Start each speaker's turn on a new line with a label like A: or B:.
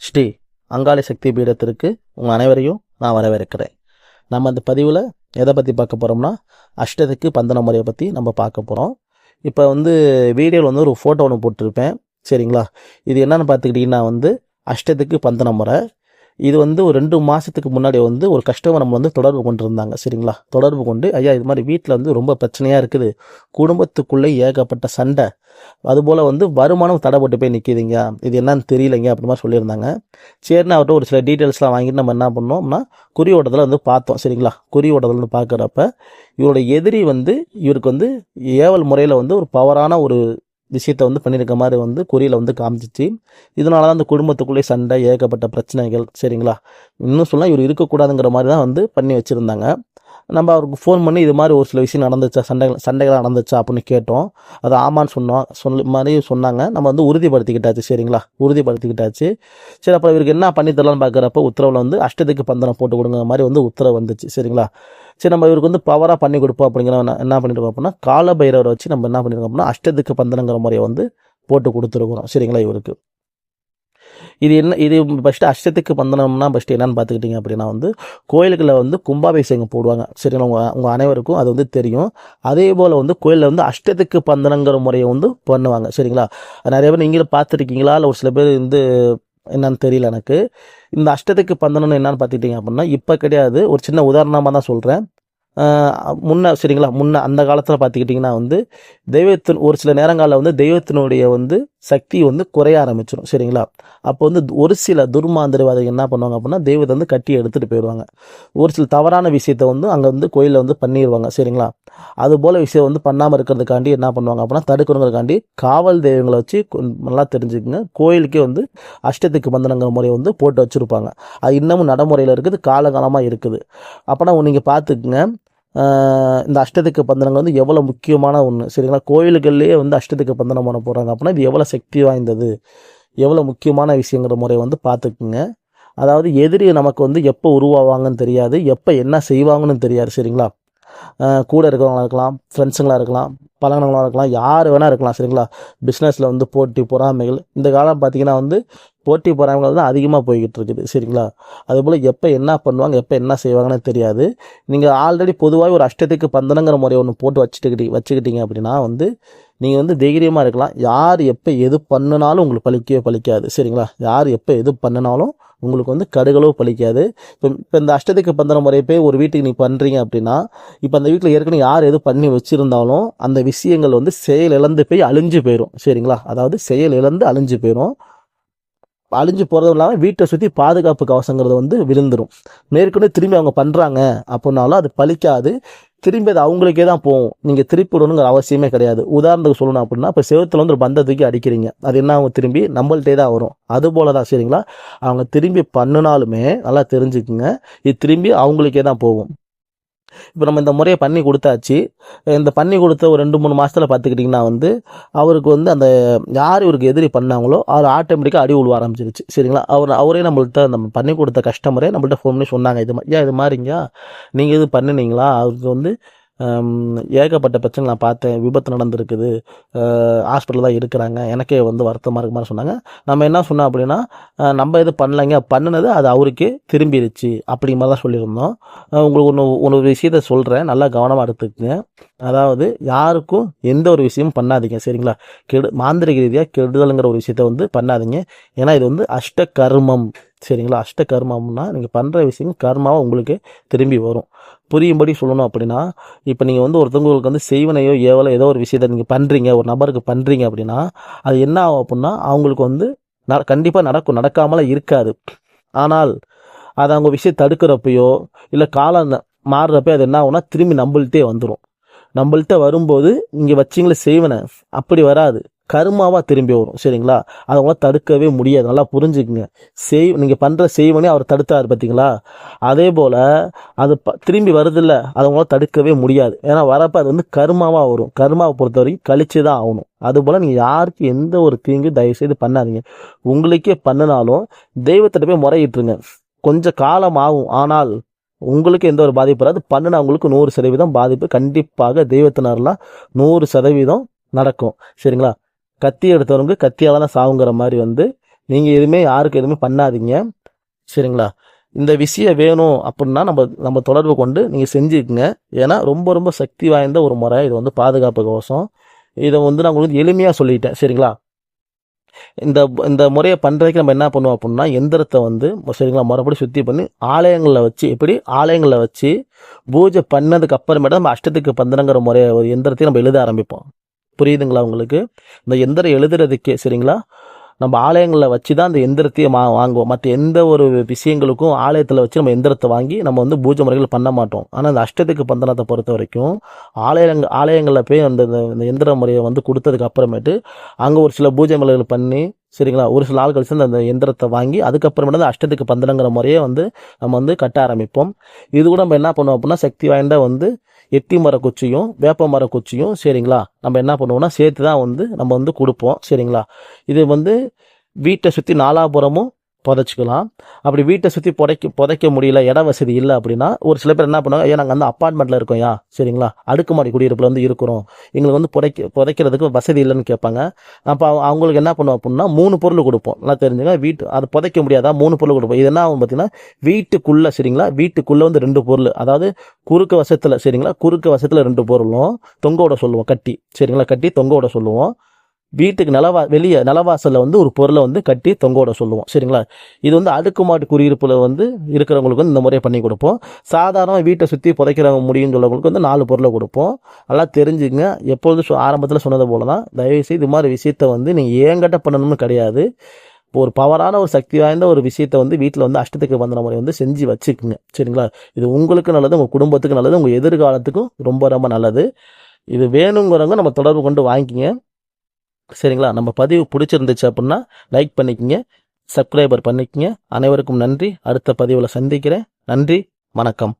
A: ஸ்ரீ அங்காளி சக்தி பீடத்திற்கு உங்கள் அனைவரையும் நான் வரவேற்கிறேன். நம்ம அந்த பதிவில் எதை பற்றி பார்க்க போகிறோம்னா அஷ்டதிக்கு பந்தன முறையை பற்றி நம்ம பார்க்க போகிறோம். இப்போ வீடியோவில் ஒரு ஃபோட்டோ ஒன்று போட்டிருப்பேன், சரிங்களா? இது என்னென்னு பார்த்துக்கிட்டிங்கன்னா அஷ்டதிக்கு பந்தன முறை. இது ஒரு 2 மாதத்துக்கு முன்னாடி ஒரு கஸ்டமர் நம்ம தொடர்பு கொண்டு இருந்தாங்க, சரிங்களா? தொடர்பு கொண்டு, ஐயா இது மாதிரி வீட்டில் ரொம்ப பிரச்சனையாக இருக்குது, குடும்பத்துக்குள்ளே ஏகப்பட்ட சண்டை, அதுபோல் வருமானம் தடைப்பட்டு போய் நிற்கிதுங்க, இது என்னன்னு தெரியலைங்க அப்படி மாதிரி சொல்லியிருந்தாங்க. சரின்னு அவர்கிட்ட ஒரு சில டீட்டெயில்ஸ்லாம் வாங்கிட்டு நம்ம என்ன பண்ணோம்னா குறி ஓட்டத்தில் பார்த்தோம், சரிங்களா? குறி ஓட்டத்தில் பார்க்குறப்ப இவரோட எதிரி இவருக்கு ஏவல் முறையில் ஒரு பவரான ஒரு விஷயத்தை பண்ணியிருக்க மாதிரி குறியில் காமிச்சிச்சு. இதனால தான் அந்த குடும்பத்துக்குள்ளே சண்டை, ஏகப்பட்ட பிரச்சனைகள், சரிங்களா? இன்னும் சொன்னால் இவர் இருக்கக்கூடாதுங்கிற மாதிரி தான் பண்ணி வச்சுருந்தாங்க. நம்ம அவருக்கு ஃபோன் பண்ணி இது மாதிரி ஒரு சில விஷயம் நடந்துச்சா, சண்டைகளாக நடந்துச்சா அப்படின்னு கேட்டோம். அது ஆமான்னு மாதிரி சொன்னாங்க. நம்ம உறுதிப்படுத்திக்கிட்டாச்சு, சரிங்களா? உறுதிப்படுத்திக்கிட்டாச்சு. சரி, அப்புறம் இவருக்கு என்ன பண்ணி தரலான்னு பார்க்குறப்ப உத்தரவில் அஷ்டதிக்கு பந்தனம் போட்டு கொடுங்க மாதிரி உத்தரவு வந்துச்சு, சரிங்களா? சரி, நம்ம இவருக்கு பவராக பண்ணி கொடுப்போம் அப்படிங்கிற என்ன பண்ணியிருக்கோம் அப்படின்னா கால பைரவரை வச்சு நம்ம என்ன பண்ணியிருக்கோம் அப்படின்னா அஷ்டதிக்கு பந்தனங்கிற முறையை போட்டு கொடுத்துருக்குறோம், சரிங்களா? இவருக்கு இது ஃபஸ்ட்டு அஷ்டத்துக்கு பந்தனம்னா ஃபஸ்ட்டு என்னன்னு பார்த்துக்கிட்டிங்க அப்படின்னா கோயிலுகளில் கும்பாபிஷேகம் போடுவாங்க, சரிங்களா? உங்கள் அனைவருக்கும் அது தெரியும். அதே போல் கோயிலில் அஷ்டத்துக்கு பந்தனங்கிற முறையை பண்ணுவாங்க, சரிங்களா? நிறைய பேர் நீங்களும் பார்த்துருக்கீங்களா, இல்லை ஒரு சில பேர் என்னன்னு தெரியல எனக்கு. இந்த அஷ்டத்துக்கு பந்தனம் என்னன்னு பார்த்துக்கிட்டிங்க அப்படின்னா இப்போ கிடையாது, ஒரு சின்ன உதாரணமாக தான் சொல்கிறேன். சரிங்களா, அந்த காலத்தில் பார்த்துக்கிட்டிங்கன்னா தெய்வத்தின் ஒரு சில நேரங்களில் தெய்வத்தினுடைய சக்தி குறைய ஆரம்பிச்சிடும், சரிங்களா? அப்போ ஒரு சில துர்மாந்திரவாதிகள் என்ன பண்ணுவாங்க அப்படின்னா தெய்வத்தை கட்டி எடுத்துகிட்டு போயிடுவாங்க. ஒரு சில தவறான விஷயத்தை அங்கே கோயிலில் பண்ணிடுவாங்க, சரிங்களா? அதுபோல் விஷயம் பண்ணாமல் இருக்கிறதுக்காண்டி என்ன பண்ணுவாங்க அப்படின்னா தடுக்கணுங்கிறதுக்காண்டி காவல் தெய்வங்களை வச்சு, நல்லா தெரிஞ்சுக்குங்க, கோயிலுக்கே அஷ்டத்துக்கு பந்தனங்கிற முறையை போட்டு வச்சுருப்பாங்க. அது இன்னமும் நடைமுறையில் இருக்குது, காலகாலமாக இருக்குது. அப்போனா நீங்கள் பார்த்துக்குங்க, இந்த அஷ்டதிக்கு பந்தனங்கள் எவ்வளோ முக்கியமான ஒன்று, சரிங்களா? கோயில்கள்லேயே அஷ்டதிக்கு பந்தனம் பண்ண போகிறாங்க அப்படின்னா இது எவ்வளோ சக்தி வாய்ந்தது, எவ்வளோ முக்கியமான விஷயங்கிற முறையை பார்த்துக்குங்க. அதாவது எதிரி நமக்கு எப்போ உருவாவாங்கன்னு தெரியாது, எப்போ என்ன செய்வாங்கன்னு தெரியாது, சரிங்களா? கூட இருக்கிறவங்களா இருக்கலாம், ஃப்ரெண்ட்ஸுங்களாக இருக்கலாம், பழகினவங்களாக இருக்கலாம், யார் வேணால் இருக்கலாம், சரிங்களா? பிஸ்னஸில் போட்டி பொறாமைகள் இந்த காலம் பார்த்திங்கன்னா போட்டி பொறாமைகள் தான் அதிகமாக போய்கிட்டு இருக்குது, சரிங்களா? அதுபோல் எப்போ என்ன பண்ணுவாங்க, எப்போ என்ன செய்வாங்கன்னு தெரியாது. நீங்கள் ஆல்ரெடி பொதுவாக ஒரு அஷ்டத்துக்கு பந்தனங்கிற முறையை ஒன்று போட்டு வச்சுக்கிட்டீங்க அப்படின்னா நீங்கள் தைரியமாக இருக்கலாம். யார் எப்போ எது பண்ணினாலும் உங்களுக்கு பலிக்காது, சரிங்களா? யார் எப்போ எது பண்ணினாலும் உங்களுக்கு கடுகளவு பலிக்காது. இப்போ இந்த அஷ்டதிக்கு பந்தன முறையை போய் ஒரு வீட்டுக்கு நீ பண்ணுறீங்க அப்படின்னா இப்போ அந்த வீட்டில் ஏற்கனவே யார் எது பண்ணி வச்சுருந்தாலும் அந்த விஷயங்கள் செயல் இழந்து போய் அழிஞ்சு போயிடும், சரிங்களா? அதாவது செயல் இழந்து அழிஞ்சு போயிடும். அழிஞ்சு போகிறதும் இல்லாமல் வீட்டை சுற்றி பாதுகாப்பு கவசங்கிறது விழுந்துடும். மேற்கொண்டு திரும்பி அவங்க பண்ணுறாங்க அப்படின்னாலும் அது பலிக்காது, திரும்பி அது அவங்களுக்கே தான் போகும். நீங்கள் திருப்பி விடணுங்கிற அவசியமே கிடையாது. உதாரணத்துக்கு சொல்லணும் அப்படின்னா இப்போ செவத்தில் ஒரு பந்தை தூக்கி அடிக்கிறீங்க, அது என்ன அவங்க திரும்பி நம்மள்டே தான் வரும். அதுபோல தான், சரிங்களா? அவங்க திரும்பி பண்ணினாலுமே நல்லா தெரிஞ்சுக்குங்க, இது திரும்பி அவங்களுக்கே தான் போகும். இப்போ நம்ம இந்த முறையை பண்ணி கொடுத்தாச்சு. இந்த பண்ணி கொடுத்த ஒரு 2-3 மாதத்தில் பார்த்துக்கிட்டிங்கன்னா அவருக்கு அந்த யார் இவருக்கு எதிரி பண்ணாங்களோ அவர் ஆட்டோமேட்டிக்காக அடி உழுவ ஆரம்பிச்சிருச்சு, சரிங்களா? அவரே நம்மள்கிட்ட நம்ம பண்ணி கொடுத்த கஸ்டமரே நம்மள்கிட்ட ஃபோன் பண்ணி சொன்னாங்க, இது மாதிரிங்க நீங்கள் இது பண்ணினீங்களா, அவருக்கு ஏகப்பட்ட பிரச்சனை நான் பார்த்தேன், விபத்து நடந்திருக்குது, ஹாஸ்பிட்டல் தான் இருக்கிறாங்க, எனக்கே வருத்தமாக இருக்க மாதிரி சொன்னாங்க. நம்ம என்ன சொன்னோம் அப்படின்னா நம்ம எது பண்ணலைங்க, பண்ணினது அது அவருக்கே திரும்பிடுச்சு அப்படிங்கிற மாதிரி தான் சொல்லியிருந்தோம். உங்களுக்கு ஒன்று விஷயத்த சொல்கிறேன், நல்லா கவனமாக எடுத்துக்கங்க. அதாவது யாருக்கும் எந்த ஒரு விஷயமும் பண்ணாதீங்க, சரிங்களா? மாந்திரிக ரீதியாக கெடுதலுங்கிற ஒரு விஷயத்த பண்ணாதீங்க. ஏன்னா இது அஷ்ட கர்மம், சரிங்களா? அஷ்ட கர்மம்னா நீங்கள் பண்ணுற விஷயம் கர்மாவை உங்களுக்கு திரும்பி வரும். புரியும்படி சொல்லணும் அப்படின்னா இப்போ நீங்கள் ஒருத்தவங்களுக்கு செய்வனையோ ஏவலோ ஏதோ ஒரு விஷயத்தை நீங்கள் பண்ணுறீங்க, ஒரு நபருக்கு பண்ணுறீங்க அப்படின்னா அது என்ன ஆகும் அப்படின்னா அவங்களுக்கு கண்டிப்பாக நடக்காமல இருக்காது. ஆனால் அதை அவங்க விஷயம் தடுக்கிறப்பையோ இல்லை காலம் மாறுறப்போ அது என்ன ஆகும்னா திரும்பி நம்மள்கிட்ட வரும்போது நீங்கள் வச்சிங்களே செய்வனை அப்படி வராது, கர்மாவாக திரும்பி வரும், சரிங்களா? அதை அவங்களால தடுக்கவே முடியாது, நல்லா புரிஞ்சுக்குங்க. நீங்கள் பண்ணுற செய்வனே அவர் தடுத்தாரு பார்த்தீங்களா? அதே போல் அது திரும்பி வருதில்ல, அதை அவங்களால தடுக்கவே முடியாது. ஏன்னா வரப்போ அது கர்மாவாக வரும். கர்மாவை பொறுத்த வரைக்கும் கழிச்சு தான் ஆகணும். அதுபோல் நீங்கள் யாருக்கு எந்த ஒரு தீங்கு தயவுசெய்து பண்ணாதீங்க. உங்களுக்கே பண்ணினாலும் தெய்வத்திட்ட போய் முறையிட்டுருங்க. கொஞ்சம் காலம் ஆகும், ஆனால் உங்களுக்கு எந்த ஒரு பாதிப்பு வராது. பண்ணினா உங்களுக்கு 100% பாதிப்பு கண்டிப்பாக தெய்வத்தினர்லாம் 100% நடக்கும், சரிங்களா? கத்தி எடுத்தவங்க கத்தியால் தான் சாவுங்கிற மாதிரி நீங்கள் எதுவுமே யாருக்கு எதுவுமே பண்ணாதீங்க. சரிங்களா? இந்த விஷயம் வேணும் அப்படின்னா நம்ம தொடர்பு கொண்டு நீங்கள் செஞ்சுக்குங்க. ஏன்னா ரொம்ப ரொம்ப சக்தி வாய்ந்த ஒரு முறை இது வந்து பாதுகாப்பு கவசம். இதை வந்து நான் உங்களுக்கு எளிமையாக சொல்லிட்டேன். சரிங்களா? இந்த இந்த முறையை பண்ணுறதுக்கு நம்ம என்ன பண்ணுவோம் அப்படின்னா, எந்திரத்தை வந்து சரிங்களா மறுபடியும் சுத்தி பண்ணி ஆலயங்களில் வச்சு, எப்படி ஆலயங்களில் வச்சு பூஜை பண்ணதுக்கு அப்புறமேட்டு நம்ம அஷ்டத்துக்கு பந்தனங்கிற முறையை ஒரு எந்திரத்தையும் நம்ம எழுத ஆரம்பிப்போம். புரியுதுங்களா உங்களுக்கு? இந்த எந்திரம் எழுதுறதுக்கே சரிங்களா நம்ம ஆலயங்களில் வச்சு தான் அந்த எந்திரத்தையே வாங்குவோம். மற்ற எந்த ஒரு விஷயங்களுக்கும் ஆலயத்தில் வச்சு நம்ம எந்திரத்தை வாங்கி நம்ம வந்து பூஜை முறைகள் பண்ண மாட்டோம். ஆனால் அந்த அஷ்டத்துக்கு பந்தனத்தை பொறுத்த வரைக்கும் ஆலயங்களில் போய் அந்த எந்திர முறையை வந்து கொடுத்ததுக்கு அப்புறமேட்டு அங்கே ஒரு சில பூஜை முறைகள் பண்ணி சரிங்களா ஒரு சில நாள் கழிச்சு அந்த எந்திரத்தை வாங்கி அதுக்கப்புறமேட்டு அந்த அஷ்டத்துக்கு பந்தனங்கிற முறையை வந்து நம்ம வந்து கட்ட ஆரம்பிப்போம். இது கூட நம்ம என்ன பண்ணுவோம் அப்படின்னா சக்தி வாய்ந்த வந்து எட்டி மர குச்சியும் வேப்ப மர குச்சியும் சரிங்களா நம்ம என்ன பண்ணுவோம்னா சேர்த்து தான் வந்து நம்ம வந்து கொடுப்போம். சரிங்களா? இது வந்து வீட்டை சுற்றி நாலாபுரமும் புதைச்சிக்கலாம். அப்படி வீட்டை சுற்றி புதைக்க முடியல, இட வசதி இல்லை அப்படின்னா ஒரு சில பேர் என்ன பண்ணுவாங்க, நாங்கள் வந்து அப்பார்ட்மெண்ட்டில் இருக்கோம்யா சரிங்களா அடுக்குமாடி குடியிருப்பில் வந்து இருக்கிறோம், எங்களுக்கு வந்து புதைக்கிறதுக்கு வசதி இல்லைன்னு கேட்பாங்க. அப்போ அவங்களுக்கு என்ன பண்ணுவோம் அப்படின்னா 3 பொருள் கொடுப்போம். நல்லா தெரிஞ்சுங்க, அதை புதைக்க முடியாதா 3 பொருள் கொடுப்போம். இது என்ன ஆகும் பார்த்தீங்கன்னா வீட்டுக்குள்ளே சரிங்களா வீட்டுக்குள்ளே வந்து 2 பொருள், அதாவது குறுக்கு வசத்தில் சரிங்களா குறுக்கு வசத்தில் 2 பொருளும் தொங்க விட சொல்லுவோம். கட்டி சரிங்களா கட்டி தொங்க விட சொல்லுவோம். வீட்டுக்கு வெளியே நிலவாசலில் வந்து ஒரு பொருளை வந்து கட்டி தொங்க விட சொல்லுவோம். சரிங்களா? இது வந்து அடுக்குமாடி குடியிருப்பில் வந்து இருக்கிறவங்களுக்கு வந்து இந்த முறையை பண்ணி கொடுப்போம். சாதாரண வீட்டை சுற்றி புதைக்கிறவங்க முடியும்னு சொல்லவங்களுக்கு வந்து 4 பொருளை கொடுப்போம். நல்லா தெரிஞ்சுங்க. எப்பொழுதும் ஆரம்பத்தில் சொன்னது போல தான், தயவுசெய்து இது மாதிரி விஷயத்த வந்து நீங்கள் ஏங்கட்ட பண்ணணும்னு கிடையாது. இப்போ ஒரு பவரான ஒரு சக்தி வாய்ந்த ஒரு விஷயத்தை வந்து வீட்டில் வந்து அஷ்டத்துக்கு பந்தன முறை வந்து செஞ்சு வச்சுக்குங்க. சரிங்களா? இது உங்களுக்கு நல்லது, உங்கள் குடும்பத்துக்கு நல்லது, உங்கள் எதிர்காலத்துக்கும் ரொம்ப ரொம்ப நல்லது. இது வேணுங்கிறவங்க நம்ம தொடர்பு கொண்டு வாங்கிக்கிங்க. சரிங்களா? நம்ம பதிவு பிடிச்சிருந்துச்சு அப்படின்னா லைக் பண்ணிக்கங்க, சப்ஸ்கிரைபர் பண்ணிக்கங்க. அனைவருக்கும் நன்றி. அடுத்த பதிவில் சந்திக்கிறேன். நன்றி, வணக்கம்.